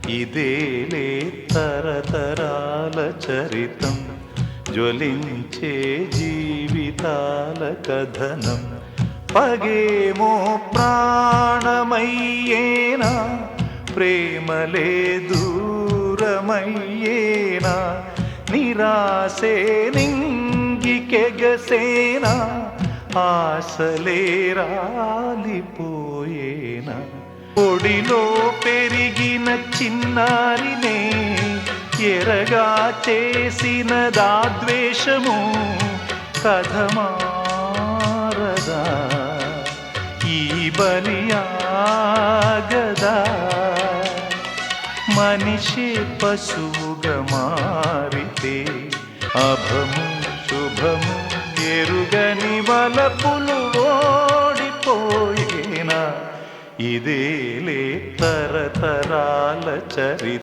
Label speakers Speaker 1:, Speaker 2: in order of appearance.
Speaker 1: ఇదేలే తరతరాల చరితం, జ్వలించే జీవితాల కథనం. పగేమో ప్రాణమయ్యేనా, ప్రేమలే దూరమయ్యేనా, నిరాశే నింగికెగసేనా, ఆశలే రాలిపోయేనా. ఒడిలో పెరిగిన చిన్నారినే ఎరగా చేసిన దాద్వేషము కథ మారదా, ఈ బలియాగదా. మనిషి పశువుగా మారితే అభము శుభము ఎరుగని వలపులు ఓడిపోయేనా. ఇదేలే తరతరాల చరిత్ర.